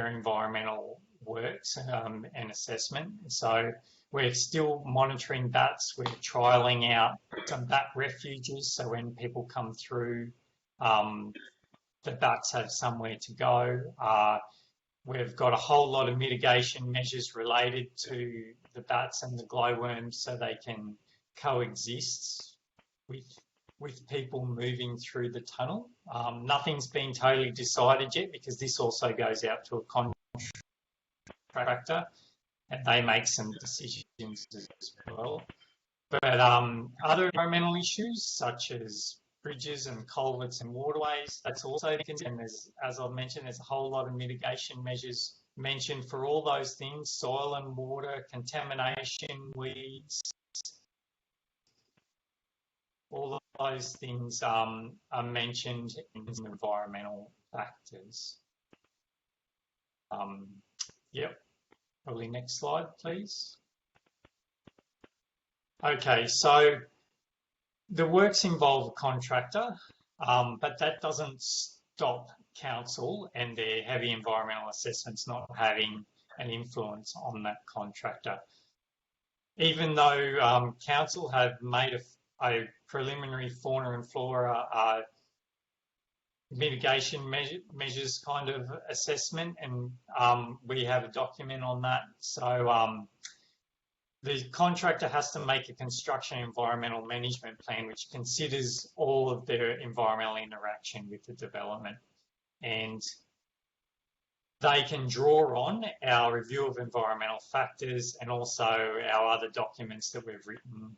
[SPEAKER 4] environmental works and assessment. So we're still monitoring bats. We're trialling out some bat refuges, so when people come through, the bats have somewhere to go. We've got a whole lot of mitigation measures related to the bats and the glowworms so they can coexist with people moving through the tunnel. Nothing's been totally decided yet because this also goes out to a contractor and they make some decisions as well. But other environmental issues such as bridges and culverts and waterways, that's also considered. And as I've mentioned, there's a whole lot of mitigation measures mentioned for all those things: soil and water, contamination, weeds. All of those things are mentioned in environmental factors. Yep, probably next slide, please. Okay, so the works involve a contractor, but that doesn't stop council and their heavy environmental assessments not having an influence on that contractor. Even though council have made a preliminary fauna and flora mitigation measures kind of assessment, and we have a document on that. So the contractor has to make a construction environmental management plan which considers all of their environmental interaction with the development, and they can draw on our review of environmental factors and also our other documents that we've written,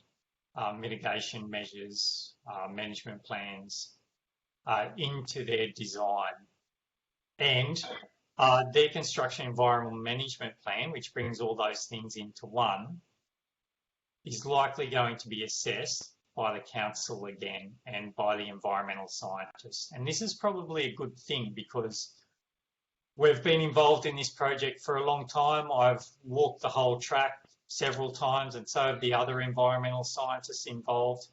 [SPEAKER 4] mitigation measures, management plans, into their design. And their construction environmental management plan, which brings all those things into one, is likely going to be assessed by the council again and by the environmental scientists. And this is probably a good thing because we've been involved in this project for a long time. I've walked the whole track several times, and so have the other environmental scientists involved.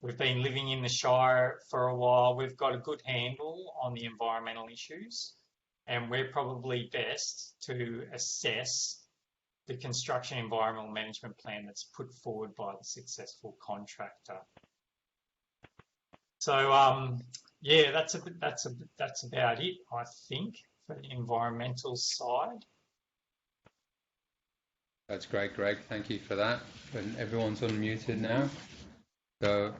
[SPEAKER 4] We've been living in the Shire for a while. We've got a good handle on the environmental issues, and we're probably best to assess the construction environmental management plan that's put forward by the successful contractor. So yeah, that's about it, I think, for the environmental side.
[SPEAKER 1] That's great, Greg. Thank you for that. And everyone's unmuted now. So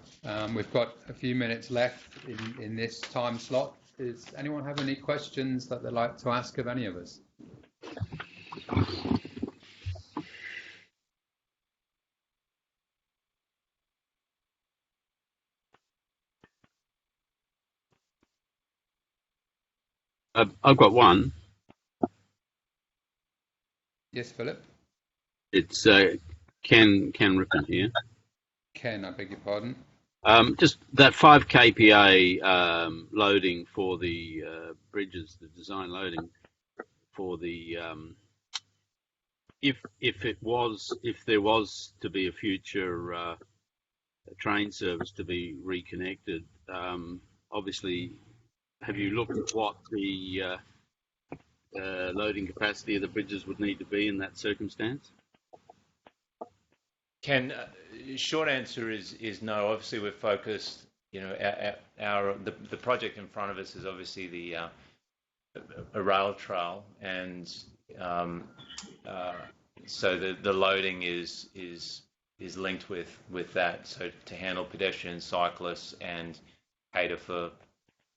[SPEAKER 1] we've got a few minutes left in this time slot. Does anyone have any questions that they'd like to ask of any of us?
[SPEAKER 5] I've got one.
[SPEAKER 1] Yes, Philip.
[SPEAKER 5] It's Ken Rippon here.
[SPEAKER 1] Ken, I beg your pardon.
[SPEAKER 5] Just that 5 kPa loading for the bridges, the design loading for the if there was to be a future train service to be reconnected, obviously, have you looked at what the loading capacity of the bridges would need to be in that circumstance?
[SPEAKER 2] Ken, short answer is no. Obviously, we're focused. You know, the project in front of us is obviously a rail trail, and so the loading is linked with that. So to handle pedestrians, cyclists, and cater for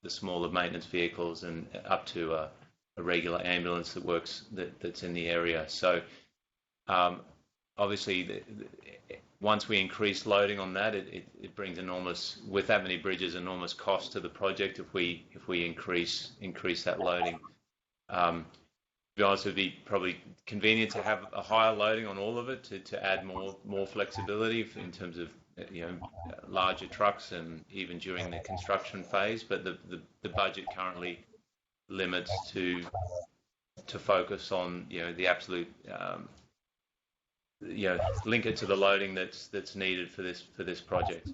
[SPEAKER 2] the smaller maintenance vehicles, and up to a regular ambulance that works that's in the area. So obviously once we increase loading on that, it brings enormous, with that many bridges, enormous cost to the project if we increase that loading. To be honest, it would be probably convenient to have a higher loading on all of it to add more flexibility in terms of larger trucks and even during the construction phase. But the budget currently limits to focus on the absolute link it to the loading that's needed for this project.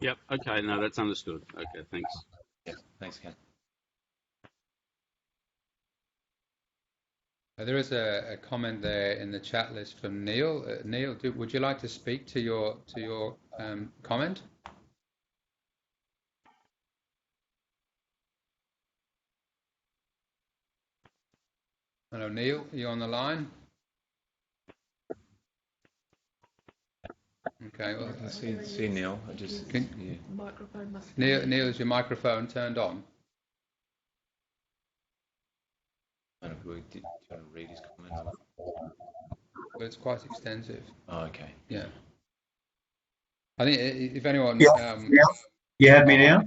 [SPEAKER 5] Yep. Okay. No, that's understood. Okay. Thanks.
[SPEAKER 2] Yeah. Thanks, Ken.
[SPEAKER 1] There is a comment there in the chat list from Neil. Neil, would you like to speak to your comment? Hello, Neil. Are you on the line? Okay. Well,
[SPEAKER 2] I can see Neil.
[SPEAKER 3] Microphone must.
[SPEAKER 1] Neil, is your microphone turned on?
[SPEAKER 2] I don't know if we trying to read his comment.
[SPEAKER 1] Well, it's quite extensive.
[SPEAKER 2] Oh, okay.
[SPEAKER 1] Yeah. I think if anyone.
[SPEAKER 6] Yeah. You have me now?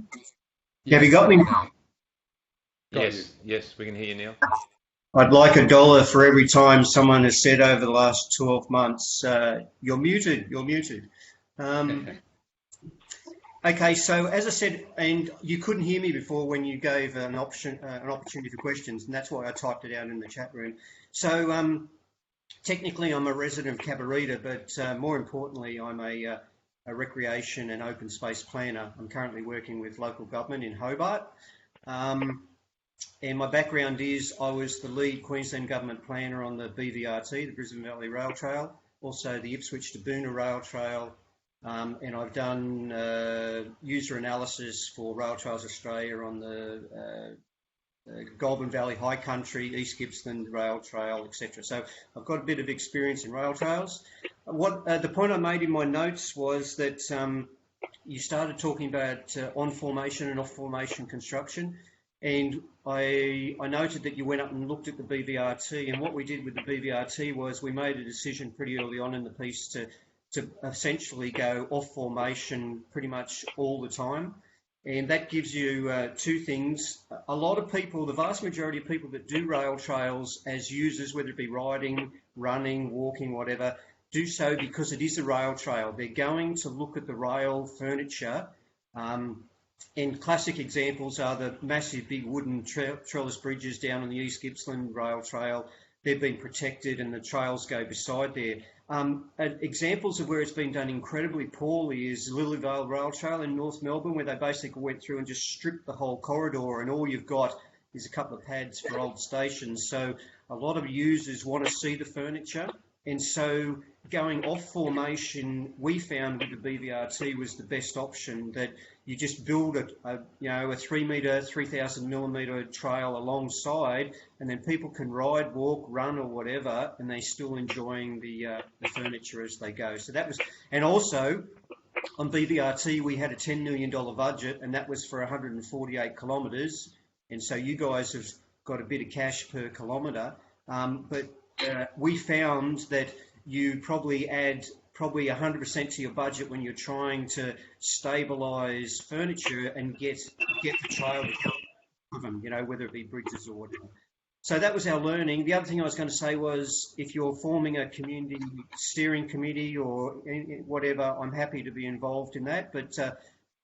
[SPEAKER 1] Yes,
[SPEAKER 6] have you got me?
[SPEAKER 2] Yes, we can hear you, Neil.
[SPEAKER 6] I'd like $1 for every time someone has said over the last 12 months, you're muted. Okay, so as I said, and you couldn't hear me before when you gave an opportunity for questions, and that's why I typed it out in the chat room. So technically I'm a resident of Cabarita, but more importantly, I'm a recreation and open space planner. I'm currently working with local government in Hobart. And my background is I was the lead Queensland Government planner on the BVRT, the Brisbane Valley Rail Trail, also the Ipswich to Boonah Rail Trail, and I've done user analysis for Rail Trails Australia on the Goulburn Valley High Country, East Gippsland Rail Trail, etc. So I've got a bit of experience in rail trails. The point I made in my notes was that you started talking about on formation and off formation construction. And I noted that you went up and looked at the BVRT, and what we did with the BVRT was we made a decision pretty early on in the piece to essentially go off formation pretty much all the time. And that gives you two things. A lot of people, the vast majority of people that do rail trails as users, whether it be riding, running, walking, whatever, do so because it is a rail trail. They're going to look at the rail furniture. And classic examples are the massive big wooden trellis bridges down on the East Gippsland Rail Trail. They've been protected and the trails go beside there. Examples of where it's been done incredibly poorly is Lilyvale Rail Trail in North Melbourne, where they basically went through and just stripped the whole corridor, and all you've got is a couple of pads for old stations. So a lot of users want to see the furniture. And so going off formation, we found with the BVRT was the best option, that you just build a 3 metre, 3,000 millimetre trail alongside, and then people can ride, walk, run or whatever, and they're still enjoying the furniture as they go. So that was, and also on BVRT, we had a $10 million budget, and that was for 148 kilometres. And so you guys have got a bit of cash per kilometre. But we found that you probably add 100% to your budget when you're trying to stabilise furniture and get the trail to help them, whether it be bridges or whatever. So that was our learning. The other thing I was going to say was, if you're forming a community steering committee or whatever, I'm happy to be involved in that. But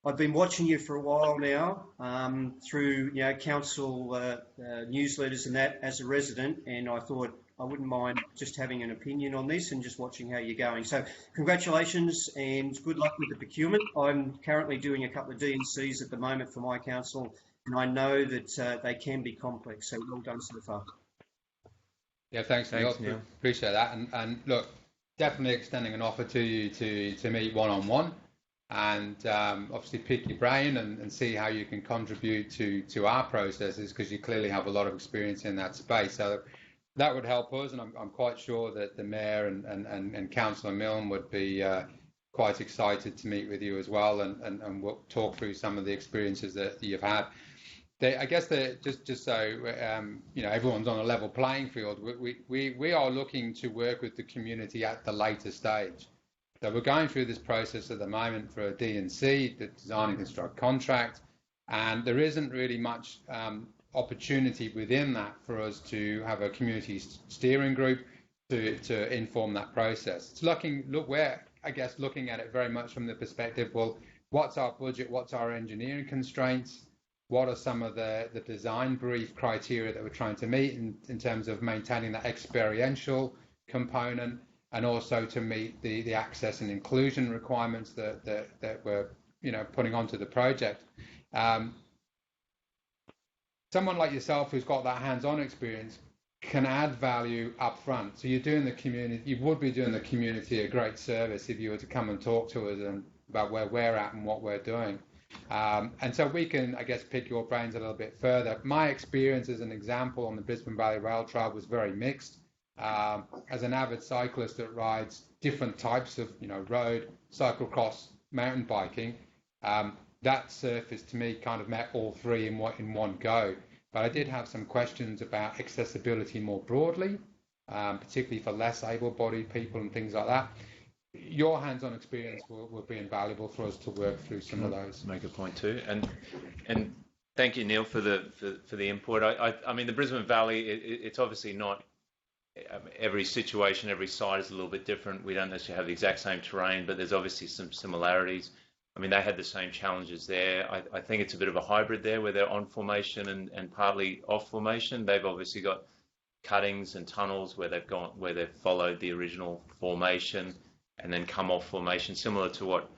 [SPEAKER 6] I've been watching you for a while now through council newsletters and that as a resident, and I thought I wouldn't mind just having an opinion on this and just watching how you're going. So congratulations and good luck with the procurement. I'm currently doing a couple of D&Cs at the moment for my council, and I know that they can be complex. So well done so far.
[SPEAKER 1] Yeah, thanks, Neil. Appreciate that. And look, definitely extending an offer to you to meet one-on-one, and obviously pick your brain and see how you can contribute to our processes, because you clearly have a lot of experience in that space. So that would help us, and I'm quite sure that the Mayor and Councillor Milne would be quite excited to meet with you as well, and we'll talk through some of the experiences that you've had. I guess just so everyone's on a level playing field, we are looking to work with the community at the later stage. So we're going through this process at the moment for a D&C, the design and construct contract, and there isn't really much opportunity within that for us to have a community steering group to inform that process. It's looking at it very much from the perspective, well, what's our budget, what's our engineering constraints, what are some of the design brief criteria that we're trying to meet in terms of maintaining that experiential component, and also to meet the access and inclusion requirements that we're putting onto the project. Someone like yourself who's got that hands-on experience can add value up front. So you would be doing the community a great service if you were to come and talk to us about where we're at and what we're doing. And so we can, I guess, pick your brains a little bit further. My experience as an example on the Brisbane Valley Rail Trail was very mixed. As an avid cyclist that rides different types of road, cyclocross, mountain biking, that surface to me kind of met all three in one go. But I did have some questions about accessibility more broadly, particularly for less able-bodied people and things like that. Your hands-on experience will be invaluable for us to work through some of those.
[SPEAKER 2] Make a point too, and thank you, Neil, for the input. I mean, the Brisbane Valley, it's obviously not every situation, every site is a little bit different. We don't necessarily have the exact same terrain, but there's obviously some similarities. I mean, they had the same challenges there. I think it's a bit of a hybrid there, where they're on formation and partly off formation. They've obviously got cuttings and tunnels where they've followed the original formation and then come off formation, similar to what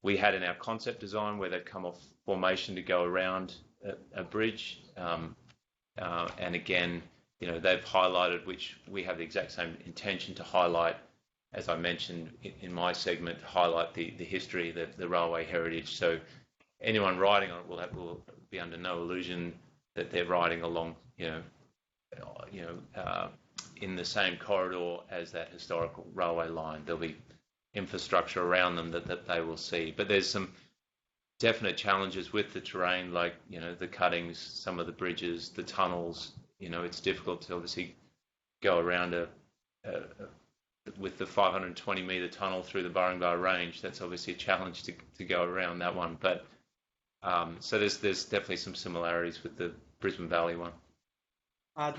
[SPEAKER 2] we had in our concept design, where they've come off formation to go around a bridge. And again, they've highlighted, which we have the exact same intention to highlight, as I mentioned in my segment, to highlight the history, the railway heritage. So anyone riding on it will be under no illusion that they're riding along, in the same corridor as that historical railway line. There'll be infrastructure around them that they will see. But there's some definite challenges with the terrain, like, the cuttings, some of the bridges, the tunnels. It's difficult to obviously go around with the 520 metre tunnel through the Burringbar Range. That's obviously a challenge to go around that one. But so there's definitely some similarities with the Brisbane Valley one.
[SPEAKER 6] I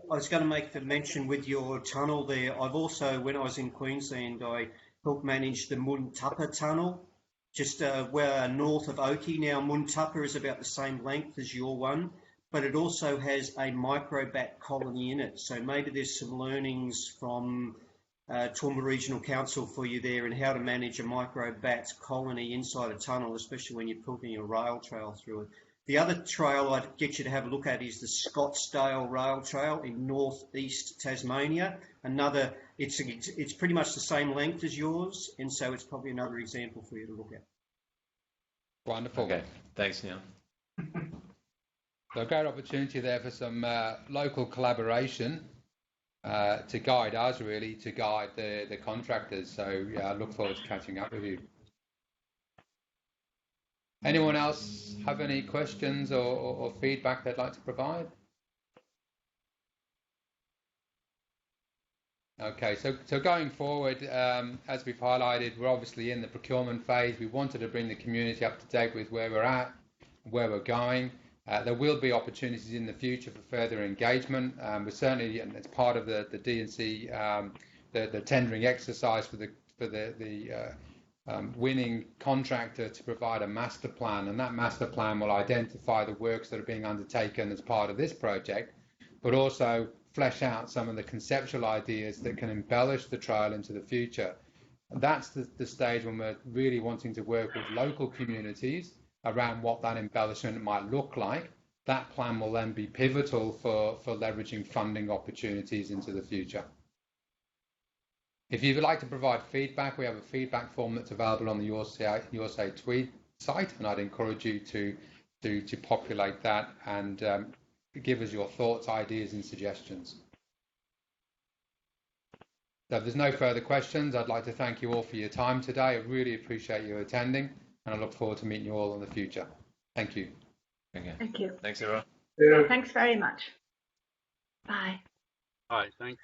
[SPEAKER 6] was going to make the mention with your tunnel there. I've also, when I was in Queensland, I helped manage the Murwillumbah tunnel, just where north of Oakey. Now, Murwillumbah is about the same length as your one, but it also has a microbat colony in it. So maybe there's some learnings from Toowoomba Regional Council for you there, and how to manage a microbat colony inside a tunnel, especially when you're putting a rail trail through it. The other trail I'd get you to have a look at is the Scottsdale Rail Trail in northeast Tasmania. It's pretty much the same length as yours, and so it's probably another example for you to look at.
[SPEAKER 1] Wonderful.
[SPEAKER 2] Okay, thanks, Neil.
[SPEAKER 1] So a great opportunity there for some local collaboration to guide us, really, to guide the contractors. So yeah, I look forward to catching up with you. Anyone else have any questions or feedback they'd like to provide? Okay, so going forward, as we've highlighted, we're obviously in the procurement phase. We wanted to bring the community up to date with where we're at, where we're going. There will be opportunities in the future for further engagement. We're certainly, and it's part of the D&C, the tendering exercise for the winning contractor to provide a master plan, and that master plan will identify the works that are being undertaken as part of this project, but also flesh out some of the conceptual ideas that can embellish the trail into the future. And that's the stage when we're really wanting to work with local communities around what that embellishment might look like. That plan will then be pivotal for leveraging funding opportunities into the future. If you would like to provide feedback, we have a feedback form that's available on the Your Say Tweed site, and I'd encourage you to populate that and give us your thoughts, ideas and suggestions. So if there's no further questions, I'd like to thank you all for your time today. I really appreciate you attending, and I look forward to meeting you all in the future. Thank you.
[SPEAKER 2] Okay.
[SPEAKER 3] Thank you.
[SPEAKER 2] Thanks, everyone.
[SPEAKER 3] Thanks very much. Bye.
[SPEAKER 5] Bye, thanks.